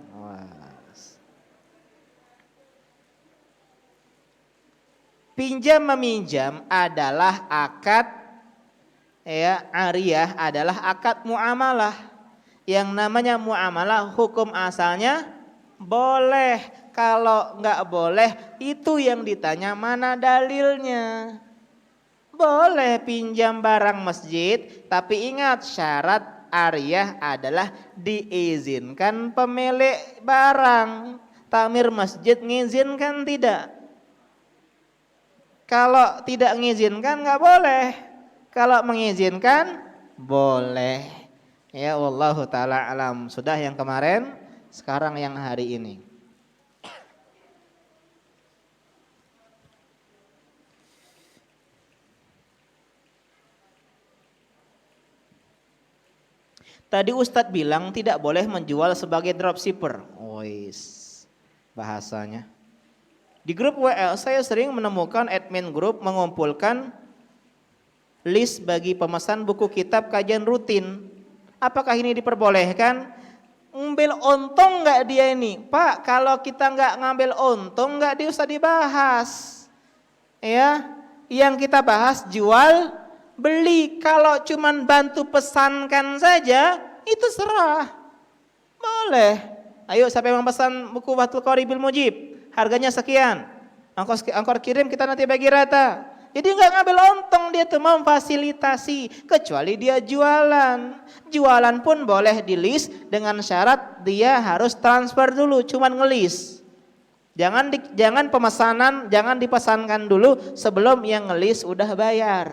Pinjam meminjam adalah akad, ya, ariyah adalah akad muamalah. Yang namanya muamalah hukum asalnya boleh. Kalau nggak boleh itu yang ditanya mana dalilnya. Boleh pinjam barang masjid, tapi ingat syarat ariyah adalah diizinkan pemilik barang. Takmir masjid ngizinkan tidak? Kalau tidak mengizinkan nggak boleh. Kalau mengizinkan boleh. Ya wallahu taala alam. Sudah yang kemarin, sekarang yang hari ini. Tadi Ustadz bilang tidak boleh menjual sebagai dropshipper. Bahasanya. Di grup WL saya sering menemukan admin grup mengumpulkan list bagi pemesan buku kitab kajian rutin. Apakah ini diperbolehkan? Ngambil untung nggak dia ini? Pak, kalau kita nggak ngambil untung nggak usah dibahas. Ya, yang kita bahas jual beli. Kalau cuman bantu pesankan saja itu serah. Boleh. Ayo siapa yang memesan buku Fathul Qori bil Mujib? Harganya sekian, ongkos kirim kita nanti bagi rata. Jadi nggak ngambil untung, dia tuh memfasilitasi. Kecuali dia jualan. Jualan pun boleh di list dengan syarat dia harus transfer dulu, cuman ngelis. Jangan pemesanan, jangan dipesankan dulu sebelum yang ngelis udah bayar.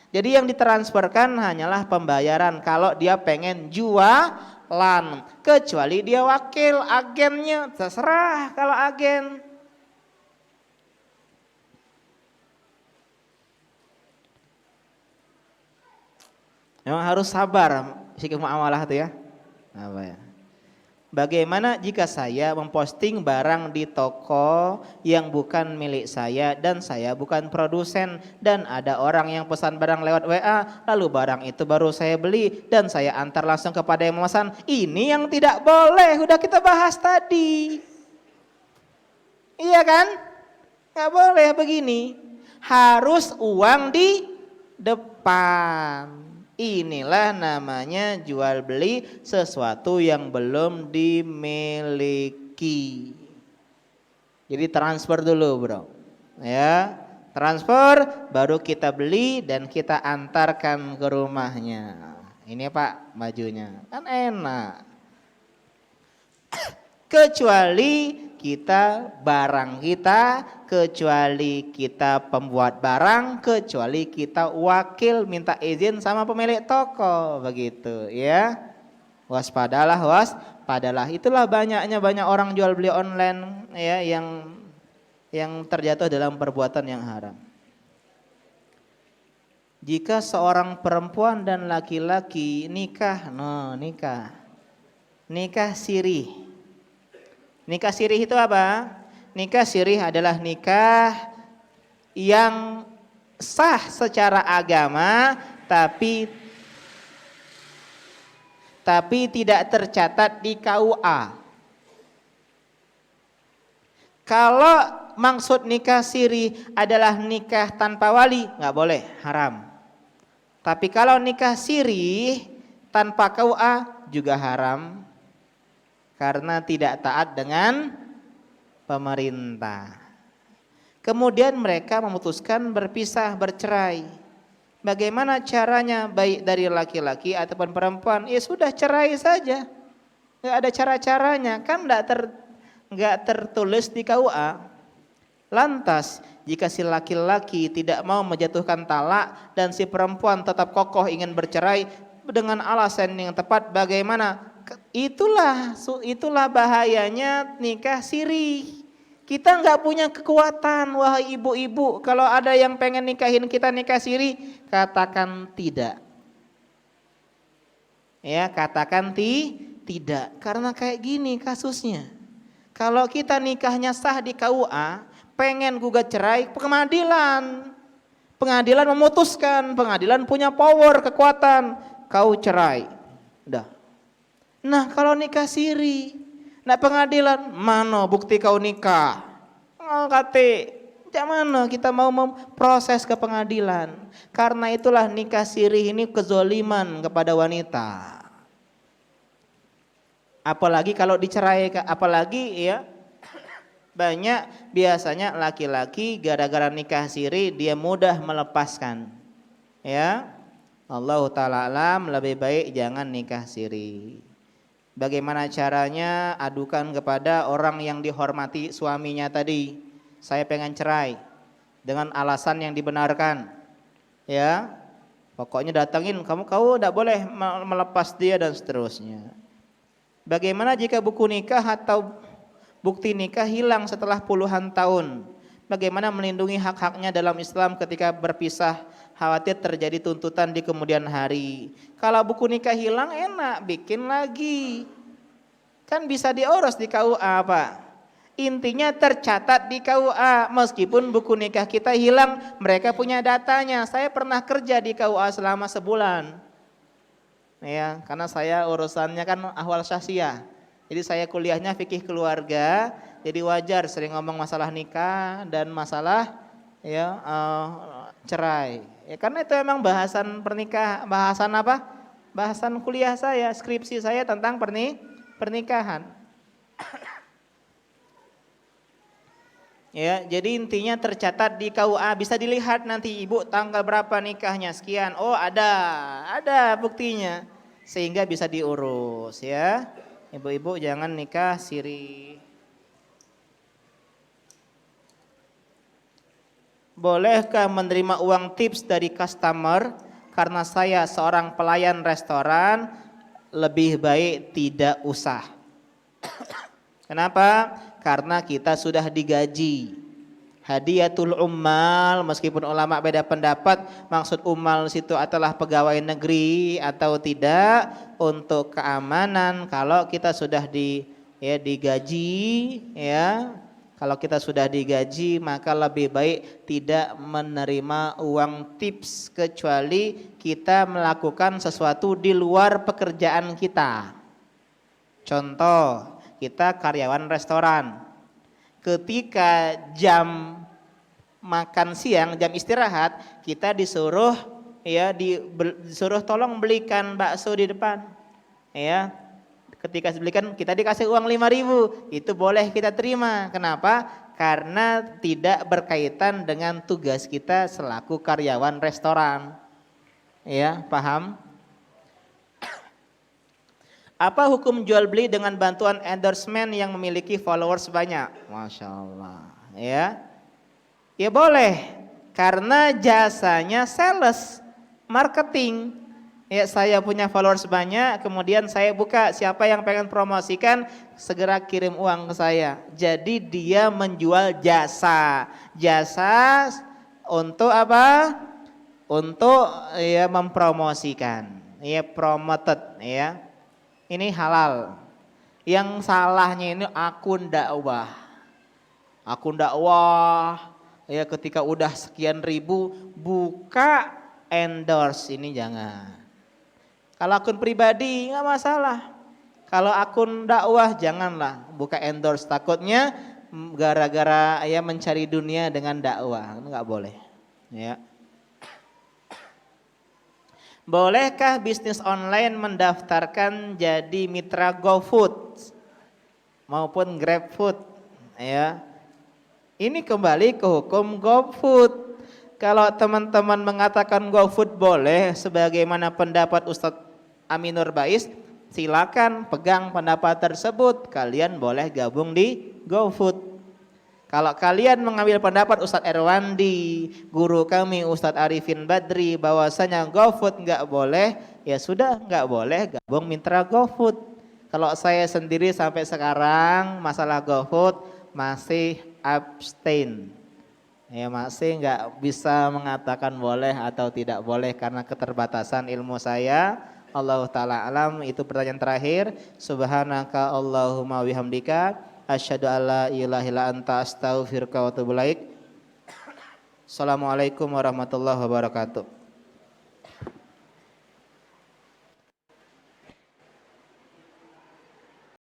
Jadi yang ditransferkan hanyalah pembayaran kalau dia pengen jualan. Kecuali dia wakil, agennya, terserah kalau agen. Memang harus sabar sikap muamalah itu ya. Apa ya? Bagaimana jika saya memposting barang di toko yang bukan milik saya dan saya bukan produsen dan ada orang yang pesan barang lewat WA, lalu barang itu baru saya beli dan saya antar langsung kepada yang memesan? Ini yang tidak boleh, udah kita bahas tadi. Iya kan? Nggak boleh begini. Harus uang di depan. Inilah namanya jual beli sesuatu yang belum dimiliki. Jadi transfer dulu bro. Ya, transfer baru kita beli dan kita antarkan ke rumahnya. Ini Pak bajunya, kan enak. Kecuali kita barang kita, kecuali kita pembuat barang, kecuali kita wakil minta izin sama pemilik toko, begitu ya. Waspadalah, waspadalah. Itulah banyak orang jual beli online ya yang terjatuh dalam perbuatan yang haram. Jika seorang perempuan dan laki-laki nikah sirih. Nikah sirih itu apa? Nikah sirih adalah nikah yang sah secara agama tapi tidak tercatat di KUA. Kalau maksud nikah siri adalah nikah tanpa wali, nggak boleh, haram. Tapi kalau nikah siri tanpa KUA juga haram, karena tidak taat dengan pemerintah. Kemudian mereka memutuskan berpisah, bercerai. Bagaimana caranya, baik dari laki-laki ataupun perempuan? Ya sudah, cerai saja. Nggak ada cara-caranya, kan nggak tertulis di KUA. Lantas jika si laki-laki tidak mau menjatuhkan talak dan si perempuan tetap kokoh ingin bercerai dengan alasan yang tepat, bagaimana? Itulah bahayanya nikah siri. Kita nggak punya kekuatan, wahai ibu-ibu. Kalau ada yang pengen nikahin kita nikah siri, katakan tidak. Ya, katakan tidak. Karena kayak gini kasusnya. Kalau kita nikahnya sah di KUA, pengen gugat cerai, pengadilan memutuskan, pengadilan punya power, kekuatan, kau cerai, udah. Nah kalau nikah siri, nah pengadilan, mana bukti kau nikah? Kate, mana kita mau memproses ke pengadilan? Karena itulah nikah siri ini kezoliman kepada wanita. Apalagi kalau dicerai, apalagi ya. Banyak biasanya laki-laki gara-gara nikah siri dia mudah melepaskan. Ya. Allah Ta'ala alam, lebih baik jangan nikah siri. Bagaimana caranya? Adukan kepada orang yang dihormati suaminya tadi. Saya pengen cerai dengan alasan yang dibenarkan. Ya. Pokoknya datangin, kau tidak boleh melepas dia dan seterusnya. Bagaimana jika buku nikah atau bukti nikah hilang setelah puluhan tahun? Bagaimana melindungi hak-haknya dalam Islam ketika berpisah, khawatir terjadi tuntutan di kemudian hari? Kalau buku nikah hilang enak, bikin lagi. Kan bisa diurus di KUA, Pak. Intinya tercatat di KUA. Meskipun buku nikah kita hilang, mereka punya datanya. Saya pernah kerja di KUA selama sebulan. Ya, karena saya urusannya kan ahwal syahsiah. Jadi saya kuliahnya fikih keluarga, jadi wajar sering ngomong masalah nikah dan masalah ya cerai. Ya, karena itu memang bahasan bahasan kuliah saya, skripsi saya tentang pernikahan. Ya, jadi intinya tercatat di KUA, bisa dilihat nanti ibu tanggal berapa nikahnya sekian. Oh ada buktinya, sehingga bisa diurus ya. Ibu-ibu jangan nikah siri. Bolehkah menerima uang tips dari customer karena saya seorang pelayan restoran? Lebih baik tidak usah. Kenapa? Karena kita sudah digaji. Hadiyatul ummal, meskipun ulama beda pendapat maksud ummal situ adalah pegawai negeri atau tidak, untuk keamanan kalau kita sudah digaji ya. Kalau kita sudah digaji maka lebih baik tidak menerima uang tips kecuali kita melakukan sesuatu di luar pekerjaan kita. Contoh, kita karyawan restoran. Ketika jam makan siang, jam istirahat, kita disuruh tolong belikan bakso di depan. Ya. Ketika belikan kita dikasih uang 5.000, itu boleh kita terima. Kenapa? Karena tidak berkaitan dengan tugas kita selaku karyawan restoran. Ya, paham? Apa hukum jual beli dengan bantuan endorsement yang memiliki followers banyak? Masya Allah. Ya, ya boleh, karena jasanya sales, marketing. Ya, saya punya followers banyak, kemudian saya buka, siapa yang pengen promosikan segera kirim uang ke saya. Jadi dia menjual jasa. Jasa untuk apa? Untuk ya mempromosikan. Ya, promoted ya. Ini halal. Yang salahnya ini akun dakwah. Akun dakwah ya, ketika udah sekian ribu buka endorse, ini jangan. Kalau akun pribadi nggak masalah. Kalau akun dakwah janganlah buka endorse, takutnya gara-gara ya mencari dunia dengan dakwah, nggak boleh. Ya. Bolehkah bisnis online mendaftarkan jadi mitra GoFood maupun GrabFood? Ya, ini kembali ke hukum GoFood. Kalau teman-teman mengatakan GoFood boleh, sebagaimana pendapat Ustadz Aminur Bais, silakan pegang pendapat tersebut. Kalian boleh gabung di GoFood. Kalau kalian mengambil pendapat Ustadz Erwandi, guru kami Ustadz Arifin Badri, bahwasanya GoFood nggak boleh, ya sudah nggak boleh gabung mitra GoFood. Kalau saya sendiri sampai sekarang masalah GoFood masih abstain, ya masih nggak bisa mengatakan boleh atau tidak boleh karena keterbatasan ilmu saya. Allah Ta'ala alam. Itu pertanyaan terakhir. Subhanaka Allahumma wihamdika asyhadu alla ilaha illa anta astaghfiruka wa atubu ilaik. Assalamualaikum warahmatullahi wabarakatuh.